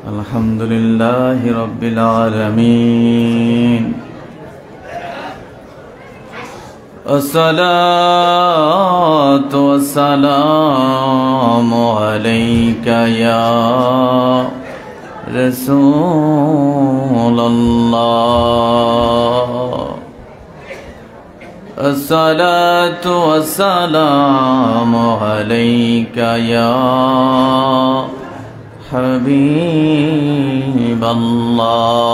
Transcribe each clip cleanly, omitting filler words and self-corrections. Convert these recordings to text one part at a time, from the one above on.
الحمد لله رب العالمين الصلاة والسلام عليك يا رسول الله الصلاة والسلام عليك يا حبيب الله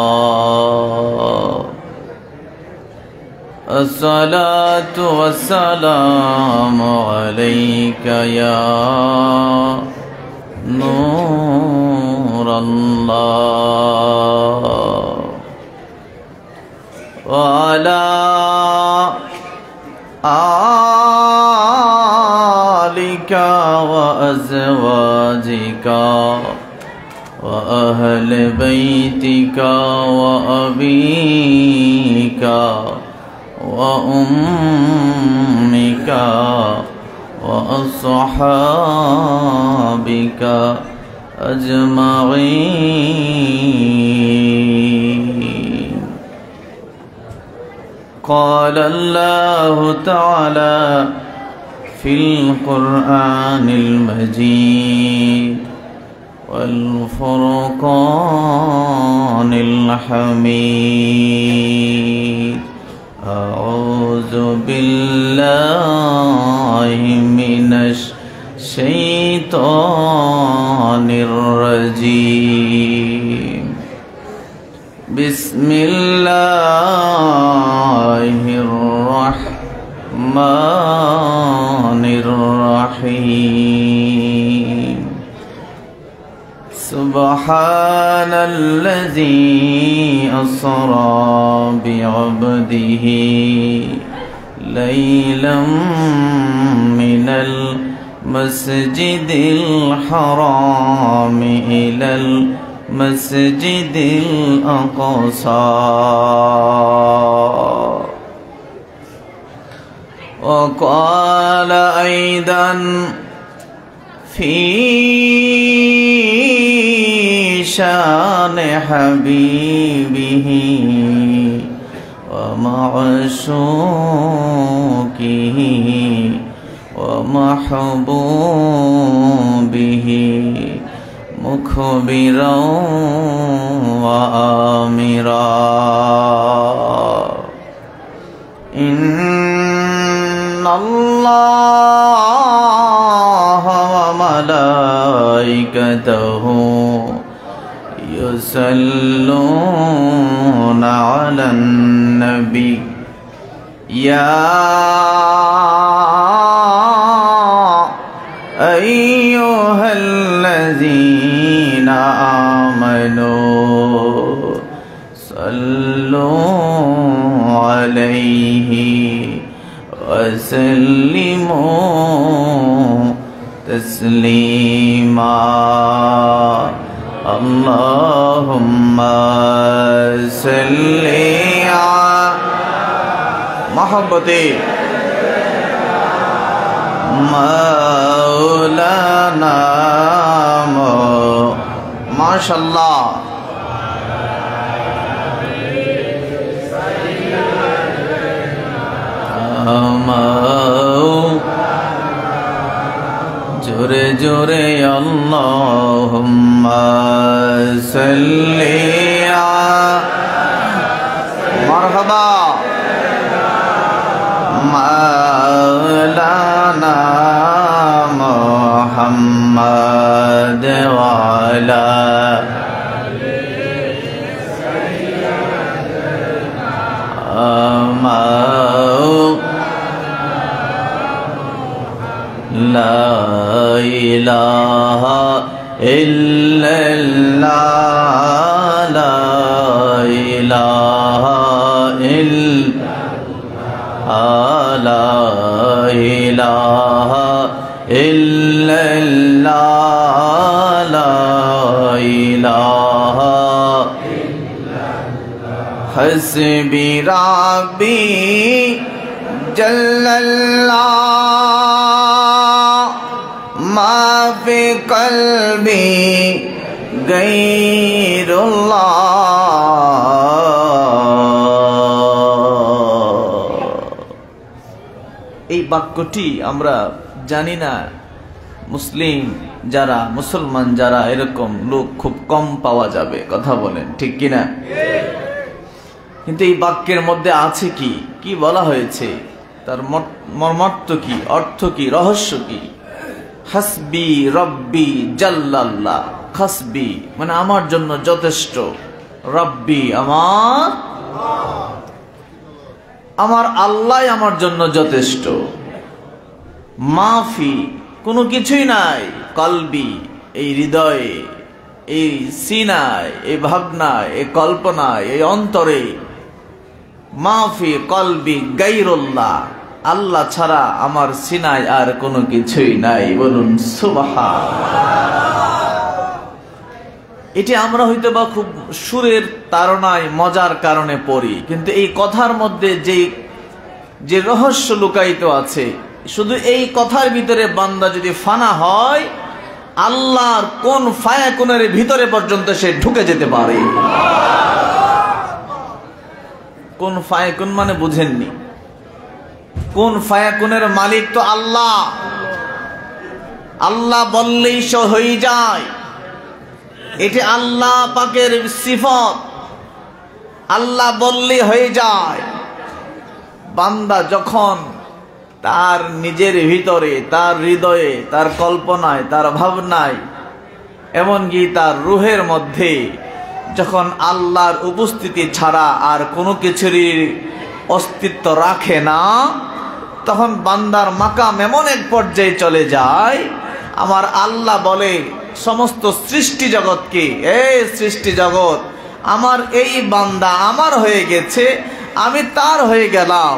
الصلاة والسلام عليك يا نور الله وعلى آلك وأزواجك وأهل بيتك وأبيك وأمك وأصحابك أجمعين. قال الله تعالى في القرآن المجيد والفرقان الحميد: أعوذ بالله من الشيطان الرجيم. بسم الله الرحمن الرحيم. سبحان الذي أسرى بعبده ليلا من المسجد الحرام إلى المسجد الأقصى. وقال أيضا في شان حبيبه ومعشوقه ومحبوبه مخبرا وآمرا: إن الله وملائكته يصلون على النبي يا أيها الذين آمنوا صلوا عليه وسلموا تسليما. اللهم صل على محبتي مولانا ما شاء الله. जोरे जोरे अल्लाहुम्मा सल्ली मरहबा मौलाना मुहम्मद वाला لا إله إلا الله لا إله إلا لا إله إلا الله لا إله إلا حسبي ربي جل الله ما في قلبي غير الله। এই বাক্যটি আমরা জানি না, মুসলিম যারা, মুসলমান যারা, এরকম লোক খুব কম পাওয়া যাবে। কথা বলেন ঠিক কিনা? কিন্তু এই বাক্যের মধ্যে আছে কি, কি বলা হয়েছে, তার মর্মার্থ কি, অর্থ কি, রহস্য কি? হাসবি রব্বি জাল্লাল্লাহ। হাসবি মানে আমার জন্য যথেষ্ট, রব্বি আমার আল্লাহ আমার জন্য যথেষ্ট। মাফি কোনো কিছুই নাই, কলবি এই হৃদয়ে, এই সিনায়, এই ভাবনায়, এই কল্পনায়, এই অন্তরে, মাফি কলবি গায়রুল্লাহ, আল্লাহ ছাড়া আমার সিনায় আর কোনো কিছুই নাই। বলুন সুবহানাল্লাহ। এটি আমরা হয়তো বা খুব সুরের তাড়নায় মজার কারণে পড়ি, কিন্তু এই কথার মধ্যে যে রহস্য লুকায়িত আছে, শুধু এই কথার ভিতরে বান্দা যদি ফানা হয়, আল্লাহর কোন ফায়াকুনের ভিতরে পর্যন্ত সে ঢুকে যেতে পারে। কোন ফায়াকুন মানে বুঝেননি? কোন ফায়াকুনের মালিক তো আল্লাহ। আল্লাহ বললেই সে হয়ে যায়, এটি আল্লাহ পাকের সিফত। আল্লাহ বললেই হয়ে যায়। বান্দা যখন তার নিজের ভিতরে, তার হৃদয়ে, তার কল্পনায়, তার ভাবনায়, এমনকি তার রুহের মধ্যে যখন আল্লাহর উপস্থিতি ছাড়া আর কোনো কিছুরই অস্তিত্ব রাখে না, তখন বান্দার মাকাম এমন এক পর্যায়ে চলে যায়, আমার আল্লাহ বলে সমস্ত সৃষ্টি জগৎকে, এই সৃষ্টি জগৎ আমার এই বান্দা আমার হয়ে গেছে, আমি তার হয়ে গেলাম।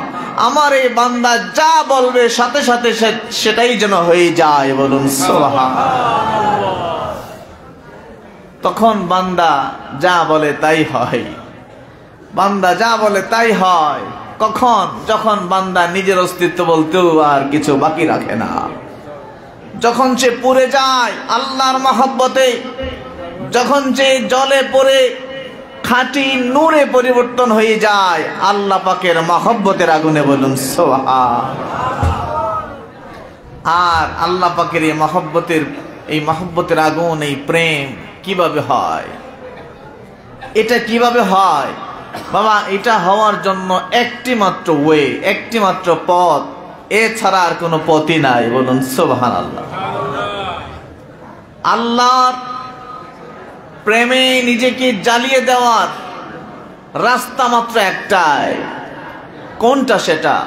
আমার এই বান্দা যা বলবে সাথে সাথে সেটাই যেন হয়ে যায়। বলুন সুবহানাল্লাহ। তখন বান্দা যা বলে তাই হয়। বান্দা যা বলে তাই হয় কখন? যখন বান্দা নিজের অস্তিত্ব বলতেও আর কিছু বাকি রাখে না, যখন সে পুড়ে যায় আল্লাহর মহব্বতে, যখন সে জলে পড়ে খাঁটি নূরে পরিবর্তন হয়ে যায় আল্লাহ পাকের মহব্বতের আগুনে। বলুন সুবহানাল্লাহ। আর আল্লাহ পাকের এই মহব্বতের আগুন, এই প্রেম কিভাবে হয়? এটা কিভাবে হয় বাবা? এটা হওয়ার জন্য একটি মাত্র ওয়ে, একটি মাত্র পথ, এছাড়া আর কোনো পথই নাই। বলুন সুবহানাল্লাহ। আল্লাহর প্রেমে নিজেকে জ্বালিয়ে দেওয়ার রাস্তা মাত্র একটাই। কোনটা সেটা?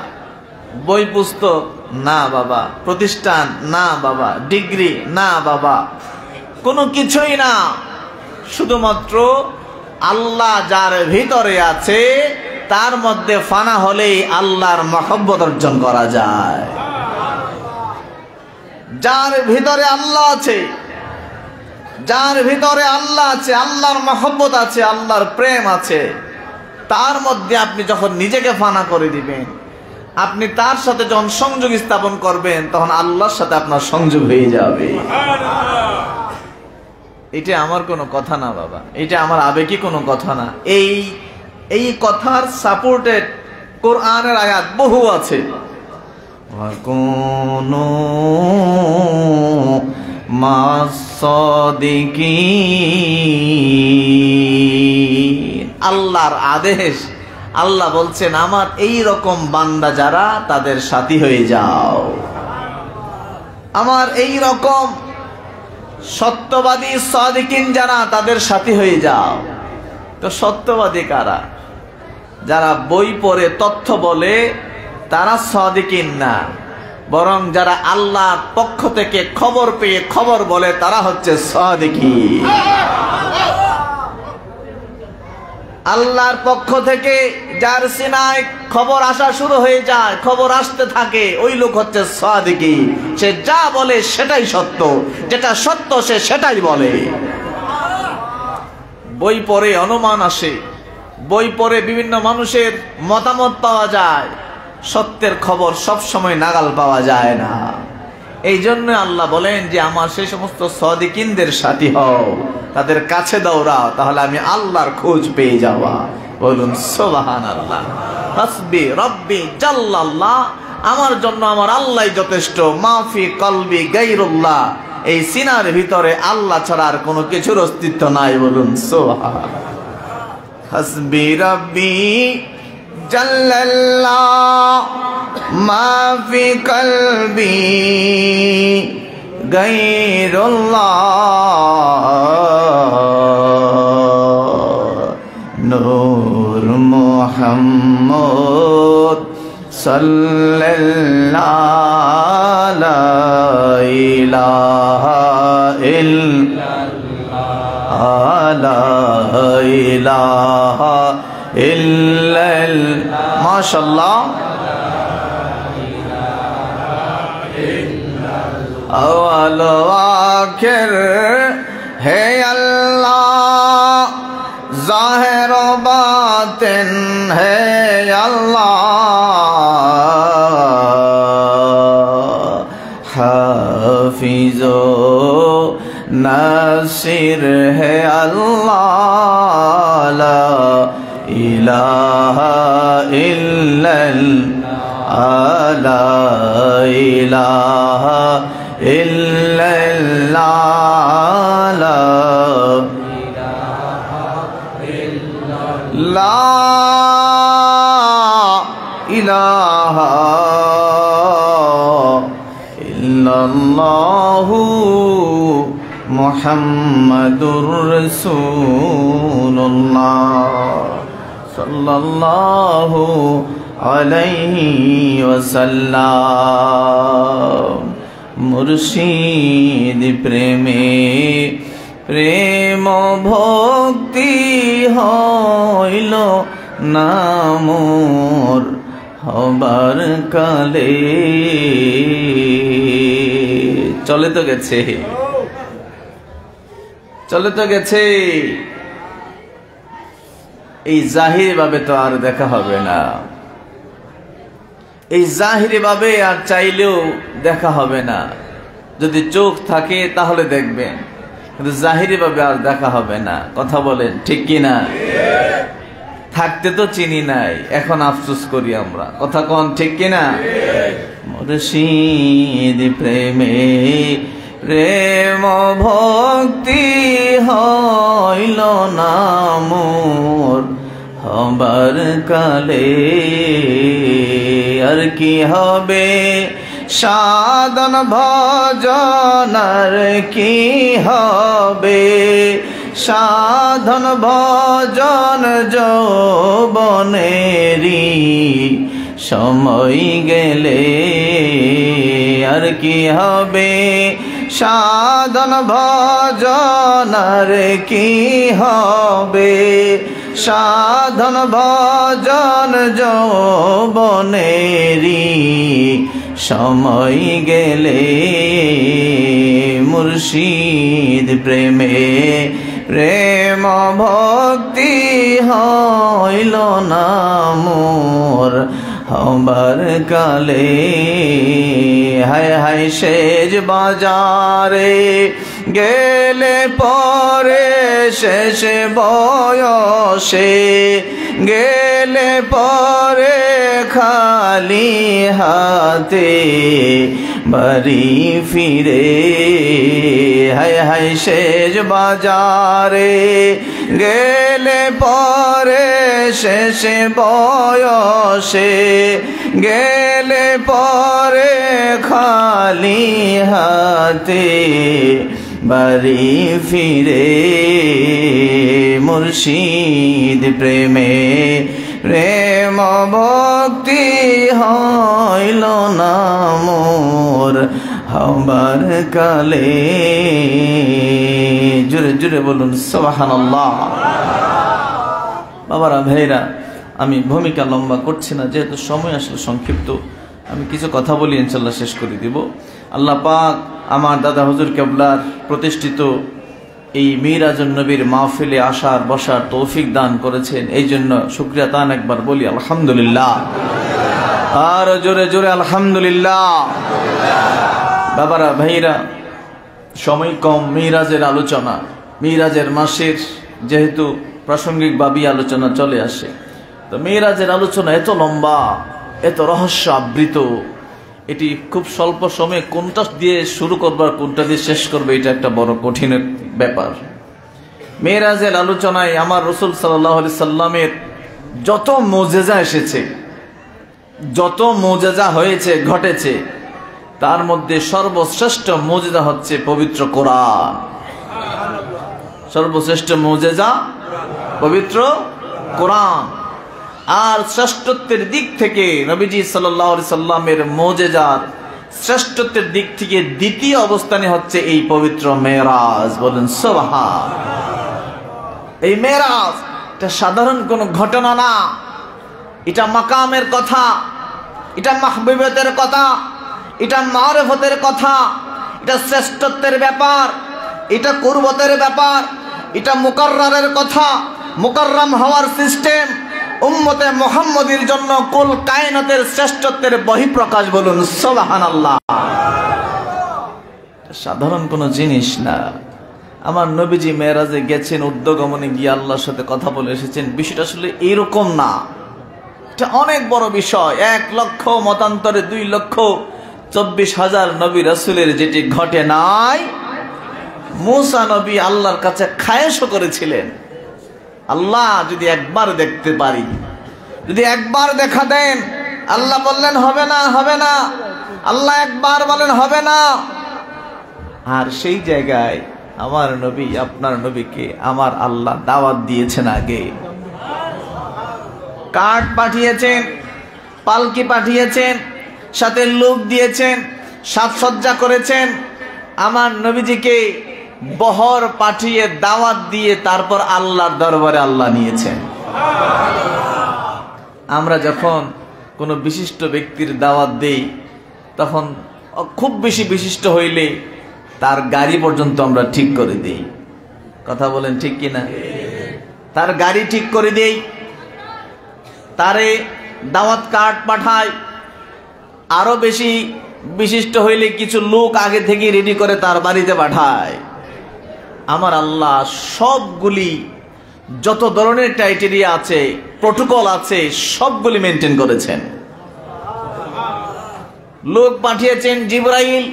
বই পুস্তক না বাবা, প্রতিষ্ঠান না বাবা, ডিগ্রি না বাবা, কোনো কিছুই না। শুধুমাত্র আল্লাহ যার ভিতরে আছে তার মধ্যে ফানা হলেই আল্লাহর মহব্বত অর্জন করা যায়। যার ভিতরে আল্লাহ আছে, যার ভিতরে আল্লাহ আছে, আল্লাহর মহব্বত আছে, আল্লাহর প্রেম আছে, তার মধ্যে আপনি যখন নিজেকে ফানা করে দিবেন, আপনি তার সাথে যখন সংযোগ স্থাপন করবেন, তখন আল্লাহর সাথে আপনার সংযোগ হয়ে যাবে। এটা আমার কোনো কথা না বাবা, এটা আমার আবেগী কোনো কথা না। এই কথার সাপোর্টেড কোরআনের আয়াত বহু আছে। আল্লাহর আদেশ, আল্লাহ বলছেন আমার এই রকম বান্দা যারা, তাদের সাথী হয়ে যাও। আমার এই রকম সত্যবাদী সাদিকিন যারা, তাদের সাথী হয়ে যাও। তো সত্যবাদী কারা? যারা বই পড়ে তথ্য বলে তারা সাদিকিন না, বরং যারা আল্লাহর পক্ষ থেকে খবর পেয়ে খবর বলে তারা হচ্ছে সাদিকিন। আল্লাহর পক্ষ থেকে যার সিনায় খবর আসা শুরু হয়ে যায়, খবর আসতে থাকে, ওই লোক হচ্ছে সাদিকিন। সে যা বলে সেটাই সত্য, যেটা সত্য সে সেটাই বলে। বই পড়ে অনুমান আসে, বই পড়ে বিভিন্ন মানুষের মতামত পাওয়া যায়, সত্যের খবর সব সময় নাগাল পাওয়া যায় না। এই জন্য আল্লাহ বলেন যে আমার সেই সমস্ত সাদিকিনদের সাথী হও, তাদের কাছে দৌড়াও, তাহলে আমি আল্লাহর খোঁজ পেয়ে যাওয়া। বলুন সুবহানাল্লাহ। হাসবি রব্বি জাল্লাল্লাহ, আমার জন্য আমার আল্লাহই যথেষ্ট। মাফি কলবি গায়রুল্লাহ, এই সিনার ভিতরে আল্লাহ ছাড়া আর কোনো কিছুর অস্তিত্ব নাই। বলুন সুবহান। হাসবি রব্বি জাল্লাল্লাহ, মাফি কলবি গায়রুল্লাহ, নূর মুহাম্মদ সাল্লাল্লাহু লা ইলাহা ইল্লাল্লাহ, লা ইলাহা ইল্লাল্লাহ। মাশাআল্লাহ। আওয়াল আখির হে আল্লাহ, জাহির ও বাতিন হে আল্লাহ, হাফিজ ও নাসির হে আল্লাহ, লা ইলাহা ইল্লাল্লাহ, লা ইলাহা ইল্লাল্লাহ, লা ইলাহা ইল্লাল্লাহু মুহাম্মাদুর রাসূলুল্লাহ সাল্লাল্লাহু আলাইহি ওয়াসাল্লাম। মুর্শিদ প্রেমে প্রেম ভক্তি হইল না মোর হবার কালে। চলে তো গেছে, চলে তো গেছে। এই জাহিরি ভাবে তো আর দেখা হবে না, এই জাহিরি ভাবে আর চাইলেও দেখা হবে না। যদি চোখ থাকে তাহলে দেখবেন, কিন্তু জাহিরি ভাবে আর দেখা হবে না। কথা বলেন ঠিক কিনা? থাকতে তো চিনি নাই, এখন আফসোস করি আমরা। কথা কোন ঠিক কিনা? মুর্শিদ প্রেমে প্রেম ভক্তি হইল না মোর হবার কালে। আর কি হবে সাধন ভজন, আর কি হবে সাধন ভজন, যৌবনেরি সময় গেলে। আর কি হবে সাধন ভজন, আর কি হবে সাধন ভজন, যৌবনেরি সময় গেলে। মুর্শিদ প্রেমে প্রেম ভক্তি হইল না মোর হবার কালে। হায় হায় শেষ বাজারে গেলে পরে, শেষ বয়সে গেলে পরে খালি হাতে বাড়ি ফিরে। হায় হায় শেষ বাজারে গেলে পরে, শেষ বয়সে গেলে পরে খালি হাতে বাড়ি ফিরে। মুর্শিদ প্রেমে প্রেম ভক্তি হইল না মোর হবার কালে। জোরে জোরে বলুন সুবহানাল্লাহ। বাবারা ভাইরা, আমি ভূমিকা লম্বা করছি না, যেহেতু সময় আসলে সংক্ষিপ্ত। আমি কিছু কথা বলি, ইনশাল্লাহ শেষ করে দিব। আল্লাহ পাক আমার দাদা হুজুর কেবলার প্রতিষ্ঠিত এই মিরাজুন নবীর মাহফিলে আসার বসার তৌফিক দান করেছেন, এই জন্য শুকরিয়া তান একবার বলি আলহামদুলিল্লাহ। আর জোরে জোরে আলহামদুলিল্লাহ। বাবারা ভাইরা, সময় কম, মিরাজের আলোচনা, মিরাজের মাসের যেহেতু প্রাসঙ্গিকভাবেই আলোচনা চলে আসে, তো মিরাজের আলোচনা এত লম্বা, এত রহস্য আবৃত, এটি খুব স্বল্প সময়ে কোনটা দিয়ে শুরু করবার কোনটা দিয়ে শেষ করবে এটা একটা বড় কঠিন ব্যাপার। মিরাজের আলোচনায় আমার রাসূল সাল্লাল্লাহু আলাইহি সাল্লামের যত মুজিজা এসেছে, যত মুজিজা হয়েছে, ঘটেছে, তার মধ্যে সর্বশ্রেষ্ঠ মুজিজা হচ্ছে পবিত্র কোরআন। সর্বশ্রেষ্ঠ মুজিজা পবিত্র কোরআন। আর শ্রেষ্ঠত্বের দিক থেকে নবীজি সাল্লাল্লাহু আলাইহি সাল্লামের মুজিজার শ্রেষ্ঠত্বের দিক থেকে দ্বিতীয় অবস্থানে হচ্ছে এই পবিত্র মেরাজ। বলেন সুবহান। এই মেরাজ এটা সাধারণ কোনো ঘটনা না, এটা মাকামের কথা, এটা মাহবুবিয়তের কথা, এটা মারিফতের কথা, এটা শ্রেষ্ঠত্বের ব্যাপার, এটা কুরবতের ব্যাপার, এটা মুকাররারের কথা, মুকাররাম হওয়ার সিস্টেম, উম্মতে মুহাম্মদীর জন্য কুল কায়নাতের শ্রেষ্ঠত্বের বহিঃপ্রকাশ। বলুন সুবহানাল্লাহ। সাধারণ কোনো জিনিস না। আমার নবীজি মেরাজে গেছেন, ঊর্ধ্বগমনে গিয়ে আল্লাহর সাথে কথা বলে এসেছেন। বিষয়টা আসলে এরকম না, এটা অনেক বড় বিষয়। 1 লক্ষ মতান্তরে 2,24,000 নবী রাসূলের যেটি ঘটে নাই, মুসা নবী আল্লাহর কাছে খায়েশও করেছিলেন, আল্লাহ যদি একবার দেখতে পারি, যদি একবার দেখা দেন। আল্লাহ বললেন হবে না, হবে না। আল্লাহ একবার বলেন হবে না। আর সেই জায়গায় আমার নবী, আপনার নবীকে আমার আল্লাহ দাওয়াত দিয়েছেন। আগে কাঠ পাঠিয়েছেন, পালকি পাঠিয়েছেন, সাথে লোক দিয়েছেন, সাজসজ্জা করেছেন। আমার নবীজিকে বহর পাঠিয়ে দাওয়াত দিয়ে তারপর আল্লাহর দরবারে আল্লাহ নিয়েছেন। আমরা যখন কোনো বিশিষ্ট ব্যক্তির দাওয়াত দেই, তখন খুব বেশি বিশিষ্ট হইলে তার গাড়ি পর্যন্ত আমরা ঠিক করে দেই। কথা বলেন ঠিক কিনা? তার গাড়ি ঠিক করে দেই, তারে দাওয়াত কার্ড পাঠায়। আরো বেশি বিশিষ্ট হইলে কিছু লোক আগে থেকে রেডি করে তার বাড়িতে পাঠায়। আমার আল্লাহ সবগুলি যত ধরনের ক্রাইটেরিয়া আছে, প্রোটোকল আছে, সবগুলি মেনটেন করেছেন। লোক পাঠিয়েছেন জিবরাইল,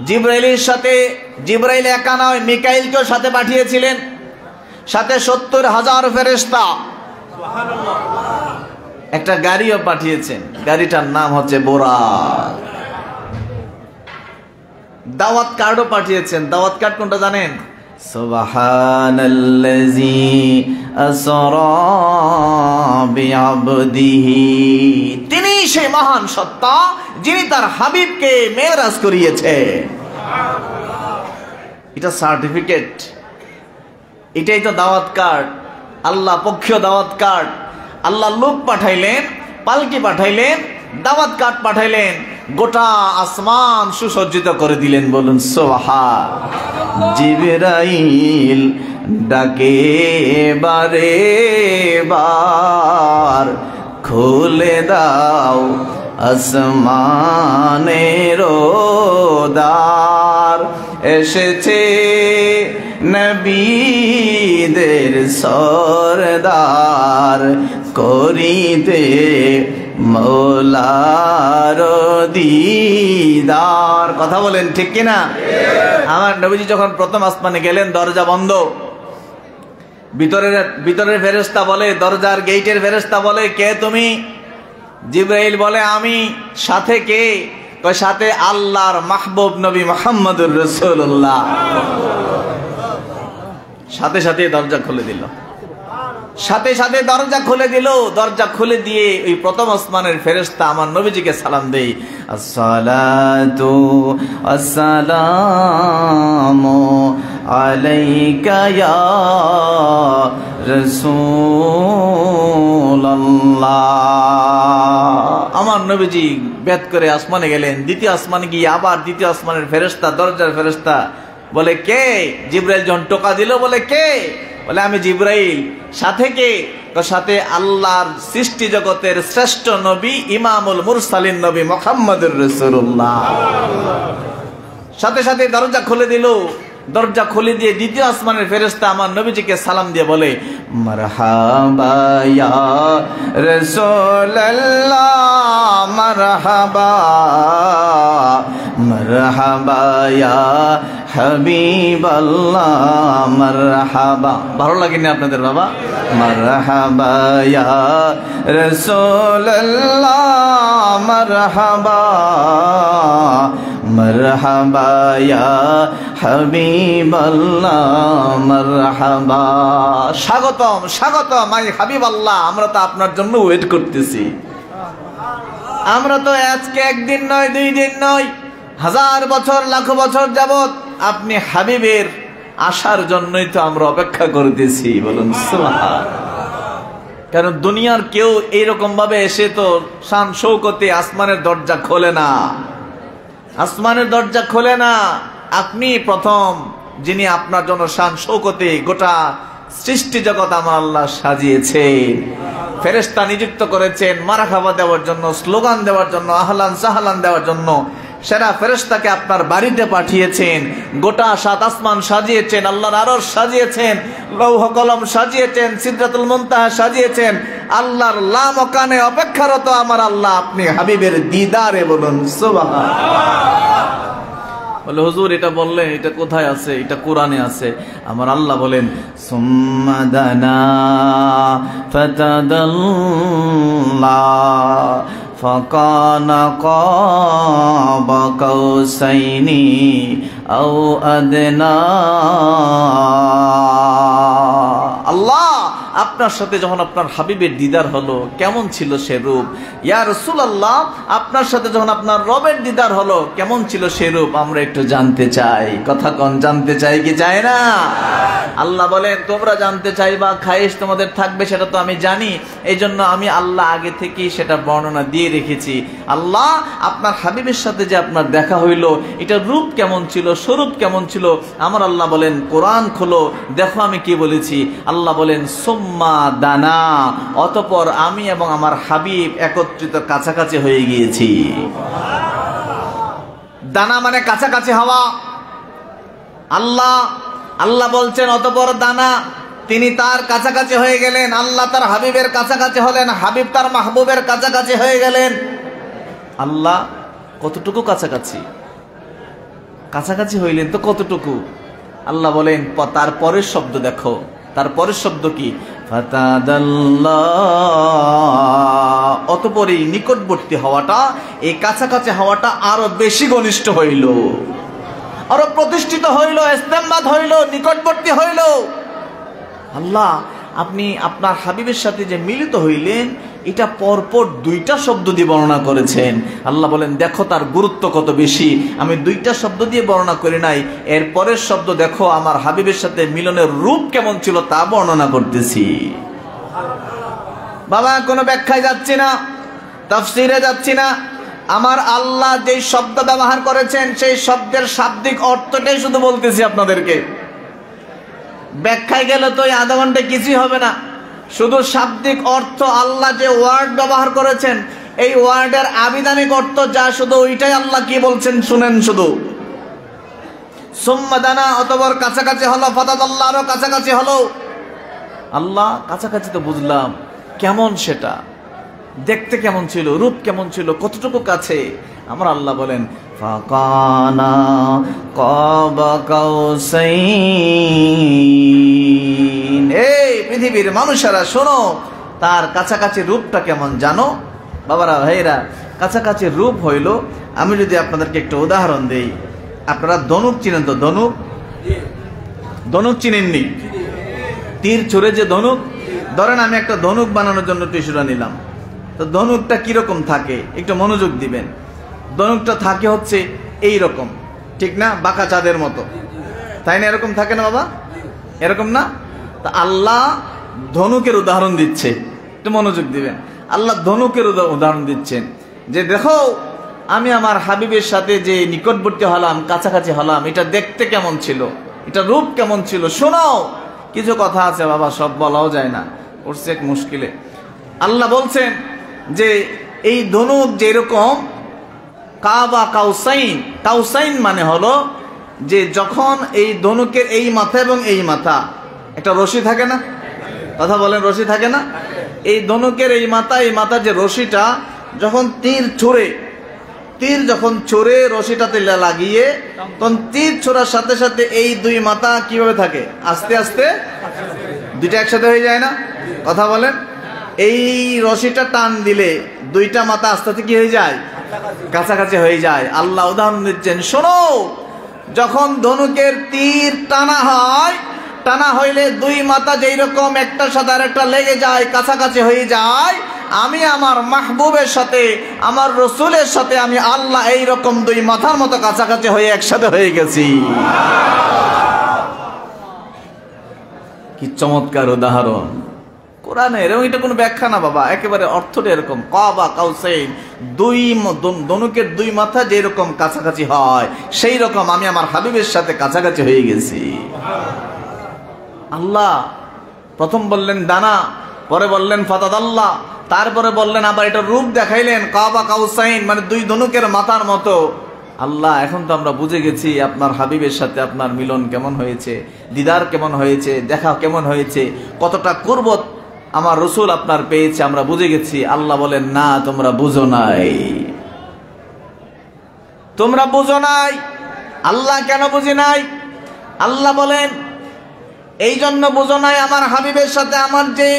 জিবরাইলের সাথে, জিবরাইল একা নয়, মিকাইলকেও সাথে পাঠিয়েছিলেন, সাথে 70,000 ফেরেশতা। একটা গাড়িও পাঠিয়েছেন, গাড়িটার নাম হচ্ছে বোরাক। দাওয়াত কার্ডও পাঠিয়েছেন। দাওয়াত কার্ড কোনটা জানেন? সুবহানাল্লাযী আসরা বিআবদিহি, তিনি সেই মহান সত্তা যিনি তার হাবিবকে মেরাজ করিয়েছেন। এটা সার্টিফিকেট, এটাই তো দাওয়াত কার্ড, আল্লাহ পক্ষীয় দাওয়াত কার্ড। আল্লাহ লোক পাঠাইলেন, পালকি পাঠাইলেন, দাওয়াত কার্ড পাঠাইলেন, গোটা আসমান সুসজ্জিত করে দিলেন। বলুন সুবহান। জিবরাইল ডাকে বারে বার, খুলে দাও আসমানের দ্বার, এসেছে নবীদের সরদার, করিতে মৌলার দিদার। কথা বলেন ঠিক কিনা? আমার নবীজি যখন প্রথম আসমানে গেলেন, দরজা বন্ধ। ভিতরের ফেরেশতা বলে, দরজার গেটের ফেরেশতা বলে, কে তুমি? জিবরাইল বলে, আমি। সাথে কে? সাথে আল্লাহর মাহবুব নবী মুহাম্মদুর রাসূলুল্লাহ। সাথে সাথে দরজা খুলে দিল, সাথে সাথে দরজা খুলে দিল। দরজা খুলে দিয়ে ওই প্রথম আসমানের ফেরেশতা আমার নবীজিকে সালাম দেই, আসসালাতু আসসালামু আলাইকা ইয়া রাসূলুল্লাহ। আমার নবীজি বেদ করে আসমানে গেলেন। দ্বিতীয় আসমানে গিয়ে আবার দ্বিতীয় আসমানের ফেরেশতা, দরজার ফেরেশতা বলে, কে? জিবরাইল যখন টোকা দিল, বলে কে? বলে, আমি জিবরাইল। সাথে কে? সাথে আল্লাহর সৃষ্টি জগতের শ্রেষ্ঠ নবী ইমামুল মুরসালিন নবী মুহাম্মদুর রাসূলুল্লাহ। সাথে সাথে দরজা খুলে দিল। দরজা খুলে দিয়ে দ্বিতীয় আসমানের ফেরেশতা আমার নবীজিকে সালাম দিয়ে বলে, মারহাবা ইয়া রাসূলুল্লাহ, মারহাবা মারহাবা ইয়া হাবিবাল্লাহ, মারহাবা। ভালো লাগেনি আপনাদের বাবা? মারহাবা ইয়া রাসূলুল্লাহ, মারহাবা মারহাবা ইয়া হাবিবাল্লাহ, মারহাবা। স্বাগতম স্বাগতম আই হাবিবাল্লাহ, আমরা তো আপনার জন্য ওয়েট করতেছি। আমরা তো আজকে একদিন নয়, 2 দিন নয়, 1000 বছর লাখ বছর যাবত আপনি হাবিবের আসার জন্যই তো আমরা অপেক্ষা করতেছি। বলুন সুবহান। কারণ দুনিয়ার কেউ এইরকম ভাবে এসে তো শান শৌকতে আসমানের দরজা খোলে না, আসমানের দরজা খোলে না। আপনি প্রথম, যিনি আপনার জন্য শান শৌকতে গোটা সৃষ্টি জগৎ আমার আল্লাহ সাজিয়েছেন, ফেরেশতা নিযুক্ত করেছেন মারহাবা দেওয়ার জন্য, স্লোগান দেওয়ার জন্য, আহলান সাহলান দেওয়ার জন্য। সেরা ফেরেশতাকে আপনার বাড়িতে পাঠিয়েছেন, গোটা 7 আসমান সাজিয়েছেন, আল্লাহর আরশ সাজিয়েছেন, লৌহ কলম সাজিয়েছেন, সিদরাতুল মুনতাহা সাজিয়েছেন। আল্লাহর লামকানে অপেক্ষারত আমার আল্লাহ আপনি হাবিবের দিদারে। বলুন সুবহানাল্লাহ। বলে হুজুর এটা বললেন, এটা কোথায় আছে? এটা কোরআনে আছে। আমার আল্লাহ বলেন, সুম্মা দানা ফাতাদাল্লা ফাকানা কাবা কাউসাইনি আও আদনা। আল্লাহ আপনার সাথে যখন আপনার হাবিবের দিদার হলো, কেমন ছিল সে রূপ? ইয়া রাসূলুল্লাহ, আপনার সাথে যখন আপনার রবের দিদার হলো, কেমন ছিল সে রূপ? আমরা একটু জানতে চাই। কথা কোন জানতে চাই কি চাই না? আল্লাহ বলেন, তোমরা জানতে চাইবা, খায়েশ তোমাদের থাকবে, সেটা তো আমি জানি। এই জন্য আমি আল্লাহ আগে থেকেই সেটা বর্ণনা দিয়ে রেখেছি। আল্লাহ আপনার হাবিবের সাথে যে আপনার দেখা হইল, এটা রূপ কেমন ছিল, স্বরূপ কেমন ছিল? আমার আল্লাহ বলেন, কোরআন খোলো, দেখো আমি কি বলেছি। আল্লাহ বলেন, সুম্মা দানা, অতঃপর আমি এবং আমার হাবিব একত্রিত কাছাকাছি হয়ে গিয়েছি। দানা মানে কাছাকাছি হওয়া। আল্লাহ বলছেন, অতঃপর দানা, তিনি তার কাছাকাছি হয়ে গেলেন। আল্লাহ তার হাবিবের কাছাকাছি হলেন, হাবিব তার মাহবুবের কাছাকাছি হয়ে গেলেন। আল্লাহ কতটুকু কাছাকাছি? কাছাকাছি হইলেন তো কতটুকু? আল্লাহ বলেন, তার পরের শব্দ দেখো। তার পরের শব্দ কি? ফাতাদাল্লাহ, অতঃপরই নিকটবর্তী হওয়াটা, এই কাছাকাছি হওয়াটা আরো বেশি ঘনিষ্ঠ হইল, আরো প্রতিষ্ঠিত হইল, ইস্তেমবাদ হইল, নিকটবর্তী হইল। আল্লাহ আপনি আপনার হাবিবের সাথে যে মিলিত হইলেন, এটা পরপর 2টা শব্দ দিয়ে বর্ণনা করেছেন। আল্লাহ বলেন, দেখো তার গুরুত্ব কত বেশি। আমি 2টা শব্দ দিয়ে বর্ণনা করি নাই, এর পরের শব্দ দেখো আমার হাবিবের সাথে মিলনের রূপ কেমন ছিল তা বর্ণনা করতেছি। বাবা কোনো ব্যাখ্যায় যাচ্ছি না, তাফসীরে যাচ্ছি না। আমার আল্লাহ যে শব্দ ব্যবহার করেছেন, সেই শব্দের শাব্দিক অর্থটাই শুধু বলতেছি আপনাদেরকে। ব্যাখ্যায় গেলে তো এই আধা ঘন্টা কিছুই হবে না। শুধু শাব্দিক অর্থ, আল্লাহ যে ওয়ার্ড ব্যবহার করেছেন, এই ওয়ার্ডের আবিধানিক অর্থ যা, শুধু ওইটাই আল্লাহ কি বলছেন শুনেন শুধু। সুম্মা দানা, অতঃপর কাছাকাছি হলো, ফাতাদাল্লাহ, আরো কাছাকাছি হলো। আল্লাহ কাছাকাছি তো বুঝলাম, কেমন সেটা দেখতে কেমন ছিল, রূপ কেমন ছিল, কতটুকু কাছে? আমার আল্লাহ বলেন, ফাকানা কাবা কাউসাইন। এই পৃথিবীর মানুষেরা শোনো, তার কাছাকাছি রূপটা কেমন জানো? বাবারা ভাইরা, কাছাকাছি রূপ হইল, আমি যদি আপনাদেরকে একটা উদাহরণ দেই। আপনারা ধনুক চিনেন তো? ধনুক চিনেননি? তীর ছুঁড়ে যে ধনুক, ধরেন আমি একটা ধনুক বানানোর জন্য টিস্যুটা নিলাম। তো ধনুকটা কিরকম থাকে একটু মনোযোগ দিবেন। ধনুকটা থাকে হচ্ছে এই রকম, ঠিক না? বাঁকা চাঁদের মতো, তাই না? এরকম থাকে না বাবা? এরকম না? তা আল্লাহ ধনুকের উদাহরণ দিচ্ছে, একটু মনোযোগ দিবেন। আল্লাহ ধনুকের উদাহরণ দিচ্ছেন যে দেখো আমি আমার হাবিবের সাথে যে নিকটবর্তী হলাম, কাছাকাছি হলাম, এটা দেখতে কেমন ছিল, এটা রূপ কেমন ছিল শোনাও। কিছু কথা আছে বাবা, সব বলাও যায় না। পড়ছে এক মুশকিলে। আল্লাহ বলছেন যে এই ধনুক যেরকম কাবা কাউসাইন, কাউসাইন মানে হলো যে যখন এই ধনুকের এই মাথা এবং এই মাথা একটা রশি থাকে না, কথা বলেন, রশি থাকে না, এই ধনুকের এই মাথার যে রশিটা যখন তীর যখন ছুঁড়ে রশিটাতে লাগিয়ে, তখন তীর ছোড়ার সাথে সাথে এই দুই মাথা কিভাবে থাকে, আস্তে আস্তে দুইটা একসাথে হয়ে যায় না, কথা বলেন। এই রশিটা টান দিলে দুইটা মাথা আস্তে আস্তে কি হয়ে যায়, কাছাকাছি হয়ে যায়। আল্লাহ উদাহরণ দিচ্ছেন, শোনো, যখন ধনুকের তীর টানা হইলে দুই মাথা যেই রকম একটার সাথে আরেকটা লেগে যায়, কাছাকাছি হয়ে যায়, আমি আমার মাহবুবের সাথে, আমার রসুলের সাথে আমি আল্লাহ এই রকম দুই মাথার মতো কাছাকাছি হয়ে একসাথে হয়ে গেছি। কি চমৎকার উদাহরণ কোরআনের, এবং এটা কোনো ব্যাখ্যা না বাবা, একেবারে অর্থটা এরকম। কাবা কাউসাইন, দুই ধনুকের দুই মাথা যেরকম কাছাকাছি হয়, সেই রকম আমি আমার হাবিবের সাথে কাছাকাছি হয়ে গেছি। আল্লাহ প্রথম বললেন দানা, পরে বললেন ফাতাদাল্লাহ, তারপরে বললেন আবার এটা রূপ দেখাইলেন কাবা কাউসাইন, মানে দুই ধনুকের মাথার মতো। আল্লাহ এখন তো আমরা বুঝে গেছি আপনার হাবিবের সাথে আপনার মিলন কেমন হয়েছে, দিদার কেমন হয়েছে, দেখা কেমন হয়েছে, কতটা কুরবত আমার রসুল আপনার পেয়েছে, আমরা বুঝে গেছি। আল্লাহ বলেন না, তোমরা বুঝো নাই, তোমরা বুঝো নাই। আল্লাহ কেন বুঝি নাই? আল্লাহ বলেন এই জন্য বুঝো নাই, আমার হাবিবের সাথে আমার যে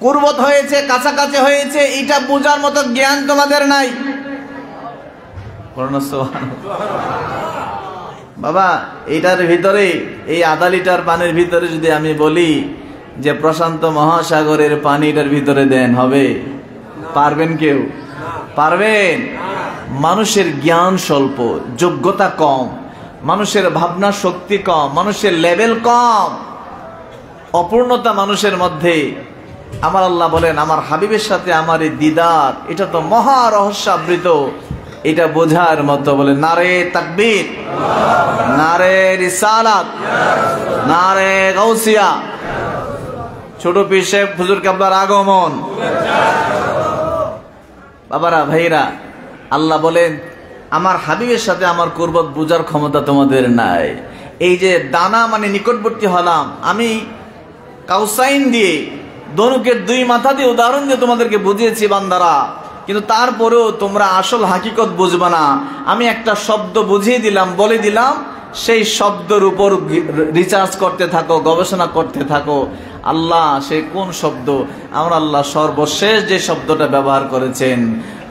কুরবত হয়েছে, কাছাকাছি হয়েছে, এটা বোঝার মতো জ্ঞান তোমাদের নাই। বাবা এটার ভিতরে, এই আধা লিটার পানির ভিতরে যদি আমি বলি যে প্রশান্ত মহাসাগরের পানিটার ভিতরে দেন, হবে? পারবেন কেউ? পারবেন? মানুষের জ্ঞান স্বল্প, যোগ্যতা কম, মানুষের ভাবনা শক্তি কম, মানুষের লেভেল কম, অপূর্ণতা মানুষের মধ্যে। আমার আল্লাহ বলেন আমার হাবিবের সাথে আমার এই দিদার, এটা তো মহা রহস্যাবৃত, এটা বোঝার মতো। বলে নারে তাকবীর, নারে রিসালাত, নারে গাউসিয়া, ছোট পীর সাহেব হুজুর কেবলার আগমন। বাবারা ভাইরা, আল্লাহ বলেন আমার হাবিবের সাথে আমার কুরবত বুঝার ক্ষমতা তোমাদের নাই। এই যে দানা মানে নিকটবর্তী হলাম, আমি কাউসাইন দিয়ে, ধনুকের দুই মাথা দিয়ে উদাহরণ দিয়ে তোমাদেরকে বুঝিয়েছি বান্দারা, কিন্তু তারপরেও তোমরা আসল হাকিকত বুঝবা না। আমি একটা শব্দ বুঝিয়ে দিলাম, বলে দিলাম, সেই শব্দের উপর রিসার্চ করতে থাকো, গবেষণা করতে থাকো। আল্লাহ সে কোন শব্দ? আমরা আল্লাহ সর্বশেষ যে শব্দটা ব্যবহার করেছেন,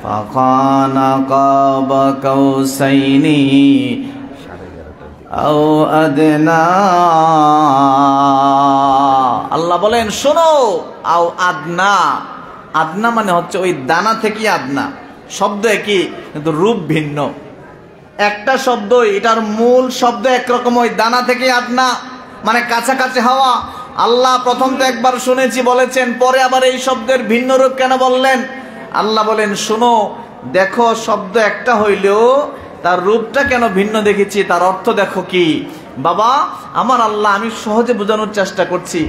ফাকানা কাবা কাউসাইনি আও আদনা। আল্লাহ বলেন শোনো, আও আদনা, আদনা মানে হচ্ছে ওই দানা থেকে আদনা, শব্দ একই কিন্তু রূপ ভিন্ন। একটা শব্দ, এটার মূল শব্দ একরকম, ওই দানা থেকে আদনা মানে কাছাকাছি হওয়া। আল্লাহ প্রথম তো একবার শুনেছি বলেছেন, পরে আবার এই শব্দের ভিন্ন রূপ কেন বললেন? আল্লাহ বলেন শোনো, দেখো শব্দ একটা হইলেও তার রূপটা কেন ভিন্ন দেখেছি, তার অর্থ দেখো কি। বাবা আমার আল্লাহ, আমি সহজে বোঝানোর চেষ্টা করছি।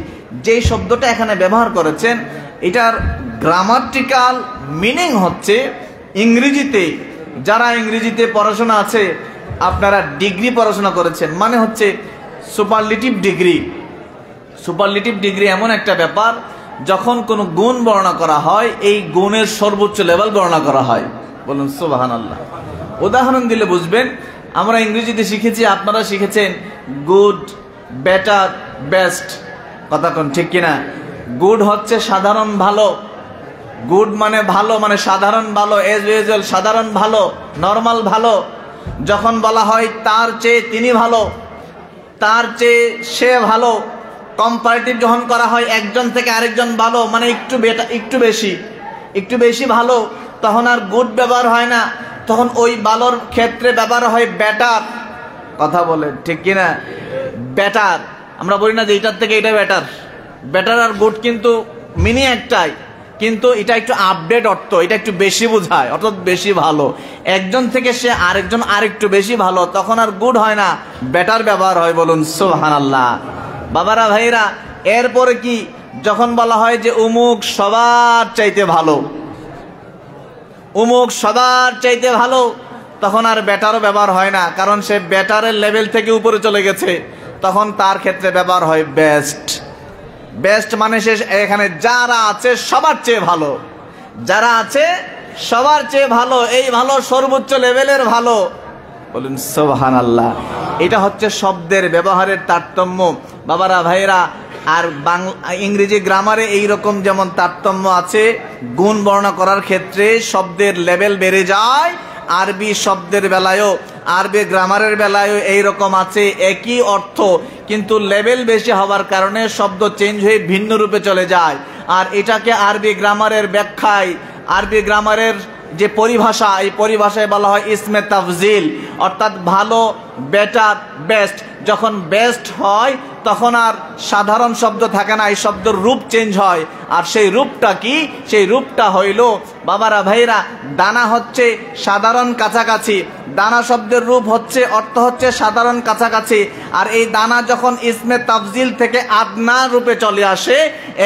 যেই শব্দটা এখানে ব্যবহার করেছেন, এটার গ্রামাটিক্যাল মিনিং হচ্ছে ইংরেজিতে, যারা ইংরেজিতে পড়াশোনা আছে, আপনারা ডিগ্রি পড়াশোনা করেছেন, মানে হচ্ছে সুপারলেটিভ ডিগ্রি। সুপারলেটিভ ডিগ্রি এমন একটা ব্যাপার, যখন কোনো গুণ বর্ণনা করা হয়, এই গুণের সর্বোচ্চ লেভেল বর্ণনা করা হয়। বলুন সুবহানাল্লাহ। উদাহরণ দিলে বুঝবেন। আমরা ইংরেজিতে শিখেছি, আপনারা শিখেছেন গুড, বেটার, বেস্ট, কথা কোন ঠিক কিনা? গুড হচ্ছে সাধারণ ভালো, গুড মানে ভালো, মানে সাধারণ ভালো, এজ ইউজুয়াল, সাধারণ ভালো, নরমাল ভালো। যখন বলা হয় তার চেয়ে তিনি ভালো, তার চেয়ে সে ভালো, কম্পারেটিভ যখন করা হয় একজন থেকে আরেকজন ভালো, মানে একটু বেশি ভালো, তখন আর গুড ব্যবহার হয় না, তখন ওই ভালোর ক্ষেত্রে ব্যবহার হয় বেটার। কথা বলে ঠিক কিনা? বেটার। আমরা বলি না যে এটার থেকে এটা বেটার। বেটার আর গুড কিন্তু মিনি একটাই, কিন্তু এটা একটু আপডেট অর্থ, এটা একটু বেশি বোঝায়, অর্থাৎ বেশি ভালো। একজন থেকে সে আরেকজন আরেকটু বেশি ভালো, তখন আর গুড হয় না, বেটার ব্যবহার হয়। বলুন সুবহানাল্লাহ। বাবারা ভাইরা, এরপরে কি যখন বলা হয় যে অমুক সবার চাইতে ভালো, অমুক সবার চাইতে ভালো, তখন আর বেটারও ব্যবহার হয় না, কারণ সে বেটারের লেভেল থেকে উপরে চলে গেছে। তখন তার ক্ষেত্রে ব্যবহার হয় বেস্ট। বেস্ট মানে সে এখানে যারা আছে সবার চেয়ে ভালো, যারা আছে সবার চেয়ে ভালো, এই ভালো সর্বোচ্চ লেভেলের ভালো। বলুন সুবহানাল্লাহ। এটা হচ্ছে শব্দের ব্যবহারের তারতম্য বাবারা ভাইরা। আর ইংরেজি গ্রামারে এইরকম যেমন তারতম্য আছে, গুণ বর্ণনা করার ক্ষেত্রে শব্দের লেভেল বেড়ে যায়, আরবি শব্দের বেলায়ও, আরবি গ্রামারের বেলায়ও এইরকম আছে, একই অর্থ কিন্তু লেভেল বেশি হওয়ার কারণে শব্দ চেঞ্জ হয়ে ভিন্ন রূপে চলে যায়। আর এটাকে আরবি গ্রামারের ব্যাখ্যায়, আরবি গ্রামারের যে পরিভাষা, এই পরিভাষায় বলা হয় ইসমে তাফজিল, অর্থাৎ ভালো, বেটার, বেস্ট। যখন বেস্ট হয় তখন আর সাধারণ শব্দ থাকে না, এই শব্দের রূপ চেঞ্জ হয়। আর সেই রূপটা কি? সেই রূপটা হইল বাবারা ভাইরা, দানা হচ্ছে সাধারণ কাছাকাছি, দানা শব্দের রূপ হচ্ছে, অর্থ হচ্ছে সাধারণ কাছাকাছি। আর এই দানা যখন ইসমে তাফজিল থেকে আদনা রূপে চলে আসে,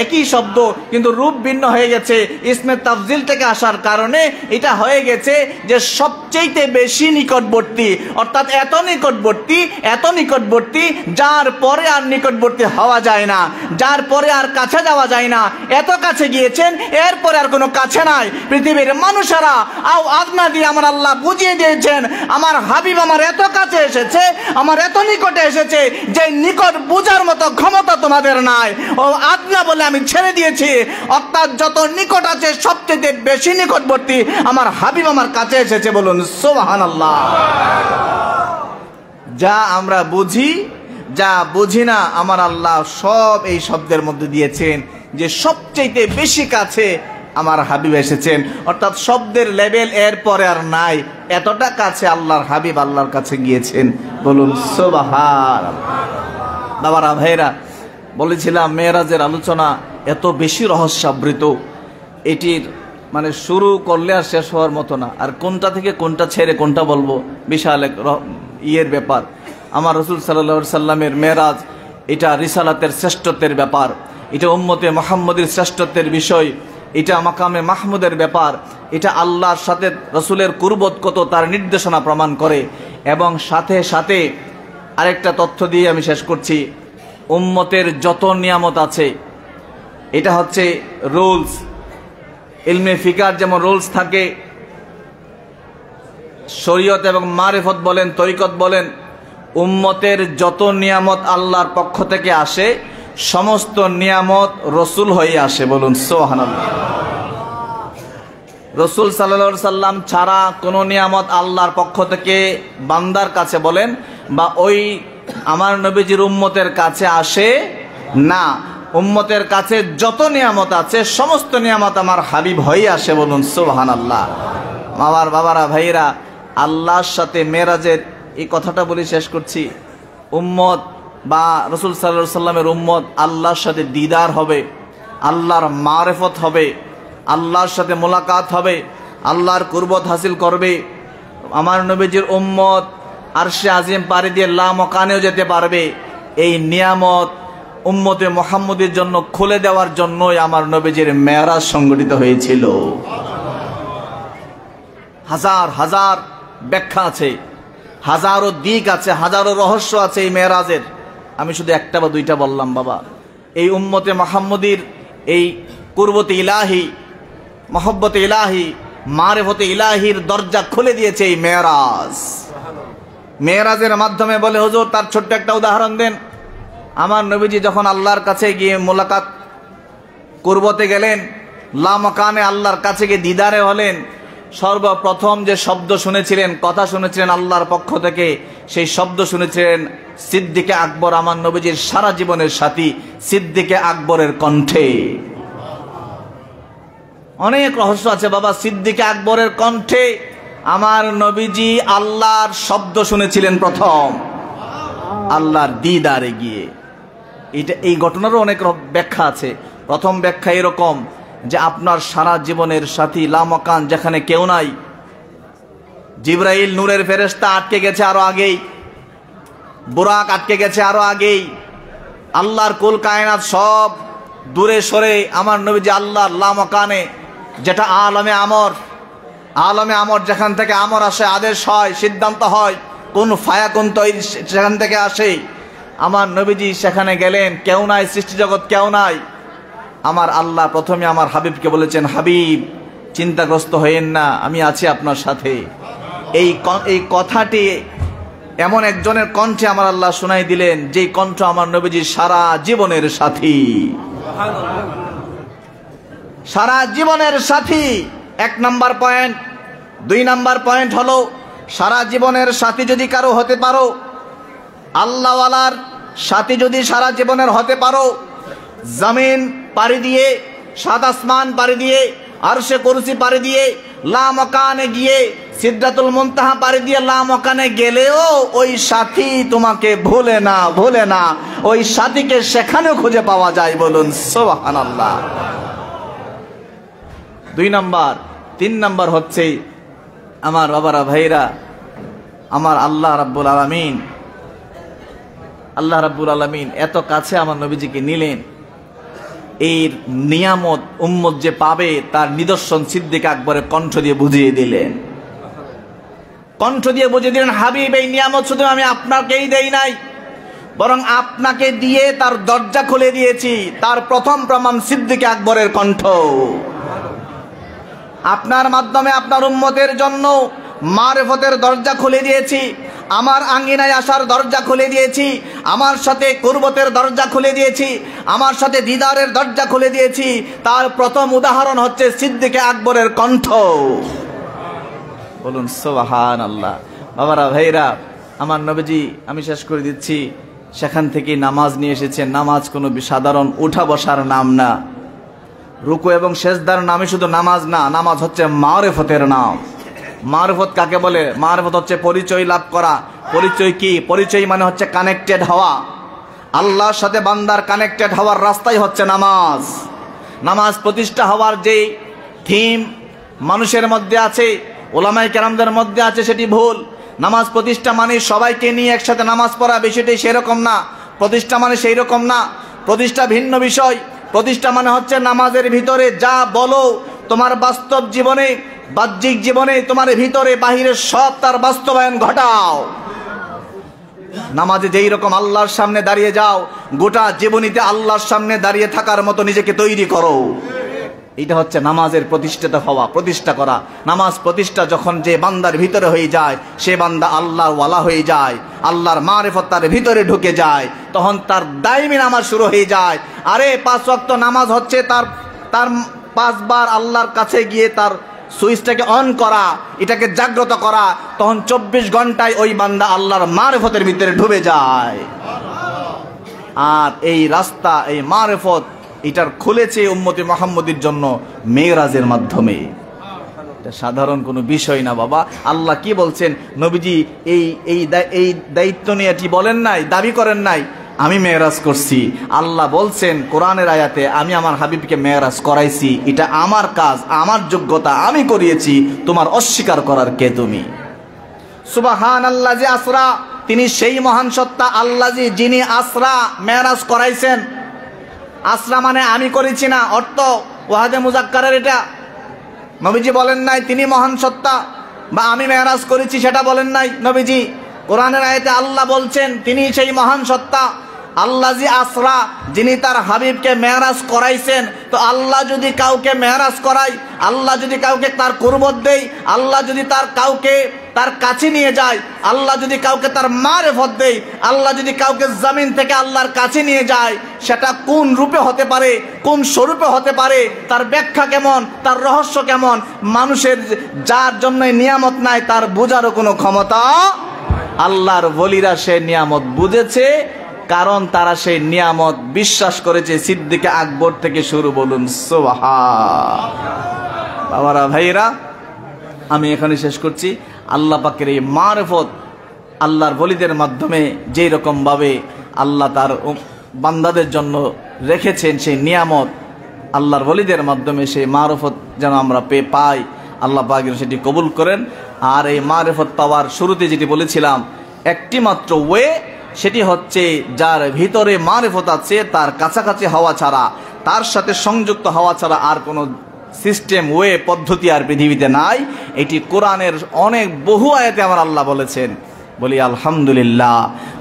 একই শব্দ কিন্তু রূপ ভিন্ন হয়ে গেছে। ইসমে তাফজিল থেকে আসার কারণে এটা হয়ে গেছে যে সবচেয়ে বেশি নিকটবর্তী, অর্থাৎ এত নিকটবর্তী, এত নিকটবর্তী যার পরে আর নিকটবর্তী হওয়া যায় না, যার পরে আর কাছে যাওয়া যায় না। এত কাছে গিয়েছেন, এরপরে আর কোনো কাছে নাই। পৃথিবীর মানুষেরা আও আদনা দিয়ে আমার আল্লাহ বুঝিয়ে দিয়েছেন, আমার হাবিব আমার এত কাছে এসেছে, আমার এত নিকটে এসেছে, যে নিকট বুঝার মতো ক্ষমতা তোমাদের নাই। ও আদনা বলে আমি ছেড়ে দিয়েছি, অর্থাৎ যত নিকট আছে সবচেয়ে বেশি নিকটবর্তী আমার হাবিব আমার কাছে এসেছে। বলুন সুবহানাল্লাহ। যা আমরা বুঝি, যা বুঝি না, আমার আল্লাহ সব এই শব্দের মধ্যে দিয়েছেন যে সবচেয়ে বেশি কাছে আমার হাবিব এসেছেন, অর্থাৎ শব্দের লেভেল এর পরে আর নাই, এতটা কাছে আল্লাহর হাবিব আল্লাহর কাছে গিয়েছেন। বলুন সুবহানাল্লাহ। বাবারা ভাইরা, বলেছিলাম মেরাজের আলোচনা এত বেশি রহস্যাবৃত, এটির মানে শুরু করলে আর শেষ হওয়ার মতো না। আর কোনটা থেকে কোনটা ছেড়ে কোনটা বলবো, বিশাল এক ইয়ের ব্যাপার। আমার রাসূল সাল্লাল্লাহু আলাইহি সাল্লামের মেরাজ, এটা রিসালাতের শ্রেষ্ঠত্বের ব্যাপার, এটা উম্মতে মুহাম্মদের শ্রেষ্ঠত্বের বিষয়, এটা মাকামে মাহমুদের ব্যাপার, এটা আল্লাহর সাথে রাসূলের কুরবত কত তার নির্দেশনা প্রমাণ করে। এবং সাথে সাথে আরেকটা তথ্য দিয়ে আমি শেষ করছি, উম্মতের যত নিয়ামত আছে, এটা হচ্ছে রুলস। ইলমে ফিকার যেমন রুলস থাকে, শরীয়ত এবং মারিফত বলেন, তরিকত বলেন, উম্মতের যত নিয়ামত আল্লাহর পক্ষ থেকে আসে, সমস্ত নিয়ামত রসুল হয়ে আসে। বলুন সুবহানাল্লাহ। রসুল সাল্লাল্লাহু আলাইহি সাল্লাম ছাড়া কোনো নিয়ামত আল্লাহর পক্ষ থেকে বান্দার কাছে বলেন বা ওই আমার নবীজির উম্মতের কাছে আসে না। উম্মতের কাছে যত নিয়ামত আছে সমস্ত নিয়ামত আমার হাবিব হয়ে আসে। বলুন সুবহানাল্লাহ। আমার বাবারা ভাইরা, আল্লাহর সাথে মেরাজের এই কথাটা বলে শেষ করছি। উম্মত বা রাসূল সাল্লাল্লাহু আলাইহি সাল্লামের উম্মত আল্লাহর সাথে দিদার হবে, আল্লাহর মারিফত হবে, আল্লাহর সাথে মোলাকাত হবে, আল্লাহর কুরবত হাসিল করবে। আমার নবীজির উম্মত আরশে আজিম পাড়ি দিয়ে লা মকানেও যেতে পারবে। এই নিয়ামত উম্মতে মুহাম্মদের জন্য খুলে দেওয়ার জন্যই আমার নবীজির মেরাজ সংগঠিত হয়েছিল। হাজার হাজার ব্যাখ্যা আছে, হাজারো দিক আছে, হাজারো রহস্য আছে এই মেরাজের। আমি শুধু একটা বা দুইটা বললাম বাবা। এই উম্মতে মুহাম্মদীর এই কুরবতে ইলাহি, মহব্বতে ইলাহি, মারিফতে ইলাহির দরজা খুলে দিয়েছে এই মেরাজ। মেরাজের মাধ্যমে বলে হুজুর তার ছোট্ট একটা উদাহরণ দেন। আমার নবীজি যখন আল্লাহর কাছে গিয়ে মোলাকাত কুরবতে গেলেন, লা মাকানে আল্লাহর কাছে গিয়ে দিদারে হলেন, সর্বপ্রথম যে শব্দ শুনেছিলেন, কথা শুনেছিলেন আল্লাহর পক্ষ থেকে, সেই শব্দ শুনেছিলেন সিদ্দিকে আকবর, আমার নবীজির সারা জীবনের সাথী সিদ্দিকে আকবরের কণ্ঠে। অনেক রহস্য আছে বাবা। সিদ্দিকে আকবরের কণ্ঠে আমার নবীজি আল্লাহর শব্দ শুনেছিলেন প্রথম, আল্লাহর দিদারে গিয়ে। এটা এই ঘটনারও অনেক ব্যাখ্যা আছে। প্রথম ব্যাখ্যা এরকম যে আপনার সারা জীবনের সাথী লামাকান, যেখানে কেউ নাই। জিবরাইল নূরের ফেরেশতা আটকে গেছে আরো আগেই, বুরাক আটকে গেছে আরো আগেই, আল্লাহর কুল কায়নাত সব দূরে সরে আমার নবীজি আল্লাহর লামাকানে, যেটা আলমে আমর যেখান থেকে আমর আসে, আদেশ হয়, সিদ্ধান্ত হয়, কোন ফায়াকুন তৈরি সেখান থেকে আসে, আমার নবীজি সেখানে গেলেন। কেউ নাই, সৃষ্টি জগৎ কেউ নাই। আমার আল্লাহ প্রথমে আমার হাবিবকে বলেছেন, হাবিব চিন্তাগ্রস্ত হয়েন না, আমি আছি আপনার সাথে। এই কথাটি এমন একজনের কণ্ঠে আমার আল্লাহ শোনাই দিলেন, যেই কণ্ঠ আমার নবীজি সারা জীবনের সাথী, সারা জীবনের সাথী। 1 নাম্বার পয়েন্ট। 2 নাম্বার পয়েন্ট হলো, সারা জীবনের সাথী যদি কারো হতে পারো, আল্লাহওয়ালার সাথী যদি সারা জীবনের হতে পারো, জমিন পাড়ি দিয়ে, 7 আসমান পাড়ি দিয়ে, আরশে কুরসি পাড়ি দিয়ে, লামাকানে গিয়ে, সিদরাতুল মুনতাহা পাড়ি দিয়ে লামাকানে গেলেও ওই সাথী তোমাকে ভুলে না, ওই সাথীকে সেখানেও খুঁজে পাওয়া যায়। বলুন সুবহানাল্লাহ। 2 নাম্বার। 3 নাম্বার হচ্ছে, আমার বাবারা ভাইরা, আমার আল্লাহ রাব্বুল আলামিন এত কাছে আমার নবীজিকে নিলেন। এর নিয়ামত উম্মত যে পাবে তার নিদর্শন সিদ্দিক আকবরের কণ্ঠ দিয়ে বুঝিয়ে দিলেন। হাবিব, এই নিয়ামত শুধু আমি আপনাকেই দেই নাই, বরং আপনাকে দিয়ে তার দরজা খুলে দিয়েছি। তার প্রথম প্রমাণ সিদ্দিক আকবরের কণ্ঠ। আপনার মাধ্যমে আপনার উম্মতের জন্য মারিফতের দরজা খুলে দিয়েছি, আমার আঙ্গিনায় আসার দরজা খুলে দিয়েছি, আমার সাথে কুরবতের দরজা খুলে দিয়েছি, আমার সাথে দিদারের দরজা খুলে দিয়েছি। তার প্রথম উদাহরণ হচ্ছে সিদ্দিক আকবরের কণ্ঠ। বলুন সুবহানাল্লাহ। বাবারা ভাইরা, আমার নবীজি, আমি শেষ করে দিচ্ছি, সেখান থেকে নামাজ নিয়ে এসেছেন। নামাজ কোনো সাধারণ উঠা বসার নাম না, রুকু এবং সেজদার নামে শুধু নামাজ না, নামাজ হচ্ছে মারিফতের নাম। মারিফত কাকে বলে? মারিফত হচ্ছে পরিচয় লাভ করা। পরিচয় কি? পরিচয় মানে হচ্ছে কানেক্টেড হওয়া। আল্লাহর সাথে বান্দার কানেক্টেড হওয়ার রাস্তাই হচ্ছে নামাজ। নামাজ প্রতিষ্ঠা হওয়ার যে থিম মানুষের মধ্যে আছে, ওলামায়ে কেরামদের মধ্যে আছে, সেটি ভুল। নামাজ প্রতিষ্ঠা মানে সবাইকে নিয়ে একসাথে নামাজ পড়া, বিষয়টাই সেরকম না। প্রতিষ্ঠা মানে সেই রকম না, প্রতিষ্ঠা ভিন্ন বিষয়। প্রতিষ্ঠা মানে হচ্ছে নামাজের ভিতরে যা বলো, তোমার বাস্তব জীবনে, বাহ্যিক জীবনে, তোমার ভিতরে বাহিরে সব তার বাস্তবায়ন ঘটাও। নামাজে যেই রকম আল্লাহর সামনে দাঁড়িয়ে যাও, গোটা জীবনীতে আল্লাহর সামনে দাঁড়িয়ে থাকার মতো নিজেকে তৈরি করো। এটা হচ্ছে নামাজের প্রতিষ্ঠিত হওয়া, প্রতিষ্ঠা করা। নামাজ প্রতিষ্ঠা যখন যে বান্দার ভিতরে হয়ে যায়, সে বান্দা আল্লাহর ওয়ালা হয়ে যায়, আল্লাহর মারিফত তার ভিতরে ঢুকে যায়, তখন তার দাইমি নামাজ শুরু হয়ে যায়। আরে 5 ওয়াক্ত নামাজ হচ্ছে তার 5 বার আল্লাহর কাছে গিয়ে তার সুইচটাকে অন করা, এটাকে জাগ্রত করা। তখন 24 ঘন্টায় ওই বান্দা আল্লাহর মারিফতের ভিতরে ডুবে যায়। আর এই রাস্তা, এই মারিফত, এটার খুলেছে উম্মতে মুহাম্মদীর জন্য মেরাজের মাধ্যমে। এটা সাধারণ কোনো বিষয় না বাবা। আল্লাহ কি বলছেন? নবীজি এই দায়িত্ব নিয়ে এটি বলেন নাই, দাবি করেন নাই আমি মেরাজ করছি। আল্লাহ বলছেন কোরআনের আয়াতে, আমি আমার হাবিবকে মেরাজ করাইছি, এটা আমার কাজ, আমার যোগ্যতা, আমি করিয়েছি, তোমার অস্বীকার করার কে তুমি? সুবহানাল্লাহ। যে আসরা, তিনি সেই মহান সত্তা আল্লাহ যিনি আসরা মেরাজ করাইছেন। আসরা মানে আমি করেছি না, অর্থ ওয়াহাদে মুজাক্কারের এটা। নবীজি বলেন নাই তিনি মহান সত্তা বা আমি মেরাজ করেছি, সেটা বলেন নাই নবীজি। কোরআনের আয়াতে আল্লাহ বলছেন তিনি সেই মহান সত্তা আল্লাহ আসরা, যিনি তার হাবিবকে মেরাজ করাইছেন। তো আল্লাহ যদি কাউকে মেরাজ করায়, আল্লাহ যদি কাউকে তার কুরবত দেয়, আল্লাহ যদি কাউকে তার কাছে নিয়ে যায়, আল্লাহ যদি কাউকে তার মারিফত দেয়, আল্লাহ যদি কাউকে জমিন থেকে আল্লাহর কাছে নিয়ে যায়, সেটা কোন রূপে হতে পারে, কোন স্বরূপে হতে পারে, তার ব্যাখ্যা কেমন, তার রহস্য কেমন, মানুষের যার জন্য নিয়ামত নাই তার বোঝারও কোনো ক্ষমতা। আল্লাহর ওলিরা সে নিয়ামত বুঝেছে, কারণ তারা সেই নিয়ামত বিশ্বাস করেছে সিদ্দিক আকবর থেকে শুরু। বলুন সুবহান। বাবারা ভাইরা, আমি এখানে শেষ করছি। আল্লাহ পাকের এই মারিফত আল্লাহর ওলিদের মাধ্যমে যেই রকম ভাবে আল্লাহ তার বান্দাদের জন্য রেখেছেন সেই নিয়ামত, আল্লাহর ওলিদের মাধ্যমে সেই মারিফত যেন আমরা পাই, আল্লাহ পাক সেটি কবুল করেন। আর এই মারিফত পাওয়ার শুরুতে যেটি বলেছিলাম, একটি মাত্র ওয়ে, সেটি হচ্ছে যার ভিতরে মারিফত আছে তার কাছাকাছি হওয়া ছাড়া, তার সাথে সংযুক্ত হওয়া ছাড়া আর কোনো সিস্টেম ওয়ে পদ্ধতি আর পৃথিবীতে নাই। এটি কোরআনের অনেক বহু আয়াতে আমার আল্লাহ বলেছেন। বলি আলহামদুলিল্লাহ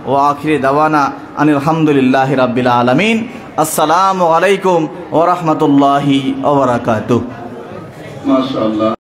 ও আখিরি দাওয়ানা আনিল হামদুলিল্লাহি রাব্বিল আলামিন। আসসালামু আলাইকুম ওয়া রাহমাতুল্লাহি ওয়া বারাকাতুহু। মাশাআল্লাহ।